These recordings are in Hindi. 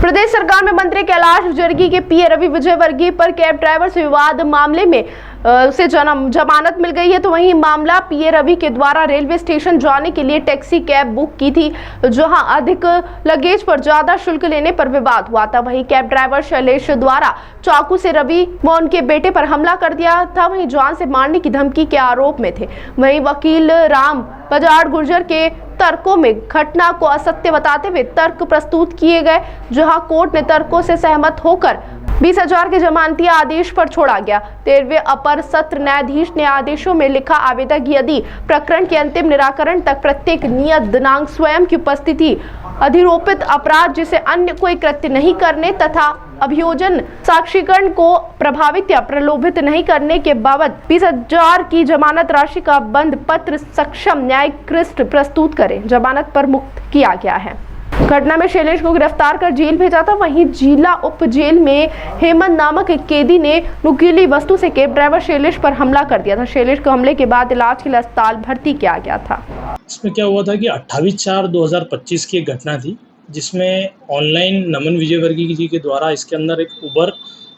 प्रदेश सरकार में मंत्री कैलाश विजयवर्गीय के पीए रवि विजयवर्गीय पर कैब ड्राइवर से विवाद मामले में उसे जमानत मिल गई है। तो वहीं मामला पीए रवि के द्वारा रेलवे स्टेशन जाने के लिए टैक्सी कैब बुक की थी, जहां अधिक लगेज पर ज्यादा शुल्क लेने पर विवाद हुआ था। वहीं कैब ड्राइवर शैलेश द्वारा चाकू से रवि व उनके बेटे पर हमला कर दिया था। वहीं जान से मारने की धमकी के आरोप में थे। वहीं वकील राम बजाड़ गुर्जर के तर्कों में घटना को असत्य बताते हुए तर्क प्रस्तुत किए गए, जहां कोर्ट ने तर्कों से सहमत होकर 20,000 के जमानती आदेश पर छोड़ा गया। 13वें अपर सत्र न्यायाधीश ने आदेशों में लिखा, आवेदक यदि प्रकरण के अंतिम निराकरण तक प्रत्येक नियत दिनांक स्वयं की उपस्थिति, अधिरोपित अपराध जिसे अन्य कोई कृत्य नहीं करने तथा अभियोजन साक्षीकरण को प्रभावित या प्रलोभित नहीं करने के बाबत 20,000 की जमानत राशि का बंद पत्र सक्षम न्यायिक प्रस्तुत करें, जमानत पर मुक्त किया गया है। घटना में शैलेश को गिरफ्तार कर जेल भेजा था। वहीं जिला उप जेल में हेमंत नामक एक कैदी ने नुकीली वस्तु से कैब ड्राइवर शैलेश पर हमला कर दिया था। शैलेश को हमले के बाद इलाज के लिए अस्पताल भर्ती किया गया था। इसमें क्या हुआ था कि 28/4/2025 की एक घटना थी, जिसमें ऑनलाइन नमन विजयवर्गीय जी के द्वारा इसके अंदर एक उबर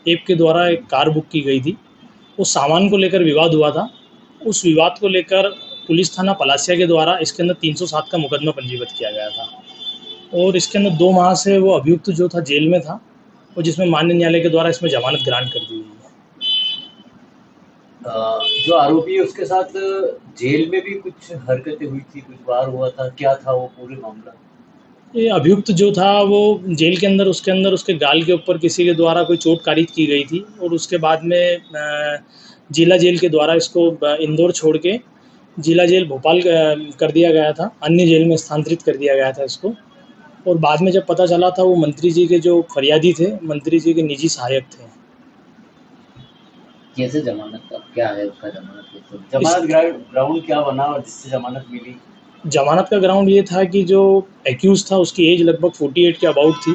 ऐप के द्वारा एक कार बुक की गई थी। उस सामान को लेकर विवाद हुआ था। उस विवाद को लेकर पुलिस थाना पलासिया के द्वारा इसके अंदर 307 का मुकदमा पंजीबद्ध किया गया था और इसके अंदर 2 माह से वो अभियुक्त जो था जेल में था और जिसमें माननीय न्यायालय के द्वारा इसमें जमानत ग्रांट कर दी गई है। जो आरोपी है उसके साथ जेल में भी कुछ हरकतें हुई थी, कुछ बार हुआ था, क्या था वो पूरे मामला? ये अभियुक्त जो था वो जेल के अंदर उसके गाल के ऊपर किसी के द्वारा कोई चोट कारित की गई थी और उसके बाद में जिला जेल के द्वारा इसको इंदौर छोड़ के जिला जेल भोपाल कर दिया गया था, अन्य जेल में स्थानांतरित कर दिया गया था इसको। और बाद में जब पता चला था वो मंत्री जी के जो फरियादी थे, मंत्री जी के निजी सहायक थे। कैसे जमानत का क्या है उसका जमानत ग्राउंड क्या बना और जिससे जमानत मिली? जमानत का ग्राउंड ये था कि जो एक्यूज था उसकी एज लगभग 48 के अबाउट थी,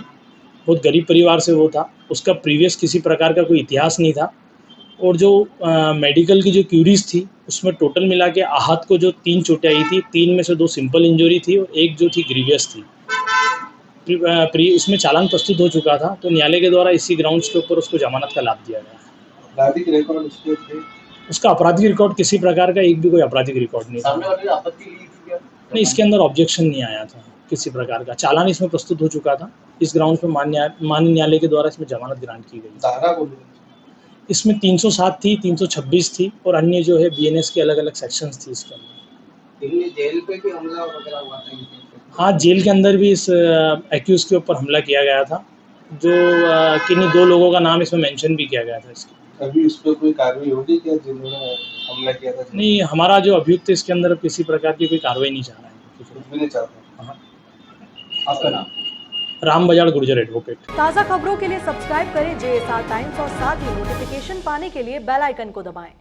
बहुत गरीब परिवार से वो था, उसका प्रीवियस किसी प्रकार का कोई इतिहास नहीं था और जो मेडिकल की जो क्यूरीज थी उसमें टोटल मिला के आहत को जो 3 चोटें आई थी, 3 में से 2 सिंपल इंजरी थी और 1 जो थी ग्रीवियस थी। इसमें चालान प्रस्तुत हो चुका था, तो न्यायालय के द्वारा इसी ग्राउंड्स के ऊपर उसको जमानत का लाभ दिया गया। आपराधिक रिकॉर्ड उसके थे? उसका आपराधिक रिकॉर्ड किसी प्रकार का एक भी कोई आपराधिक रिकॉर्ड नहीं था। सामने वाले ने आपत्ति ली थी क्या? नहीं, इसके अंदर ऑब्जेक्शन नहीं आया था किसी प्रकार का। चालान इसमें प्रस्तुत हो चुका था। इस ग्राउंड पे माननीय न्यायालय के द्वारा इसमें जमानत ग्रांट की गई। धारा कौन सी? इसमें 307 थी, 326 थी और अन्य जो है बीएनएस के अलग-अलग सेक्शंस थी इसके अंदर। जेल पे भी हमला वगैरह हुआ था? हाँ, जेल के अंदर भी इस एक्यूज के ऊपर हमला किया गया था, जो किन्हीं 2 लोगों का नाम इसमें मेंशन भी किया गया था इसके। अभी उस पर कोई कार्रवाई होगी क्या जिन्होंने हमला किया था? नहीं, हमारा जो अभियुक्त है इसके अंदर किसी प्रकार की कोई कार्रवाई नहीं चाह रहा है। कुछ भी नहीं चाहता। हाँ। आपका नाम? राम बजाड़ गुर्जर एडवोकेट। ताज़ा खबरों के लिए सब्सक्राइब करें JSR टाइम्स और साथ ही नोटिफिकेशन पाने के लिए बेल आइकन को दबाएं।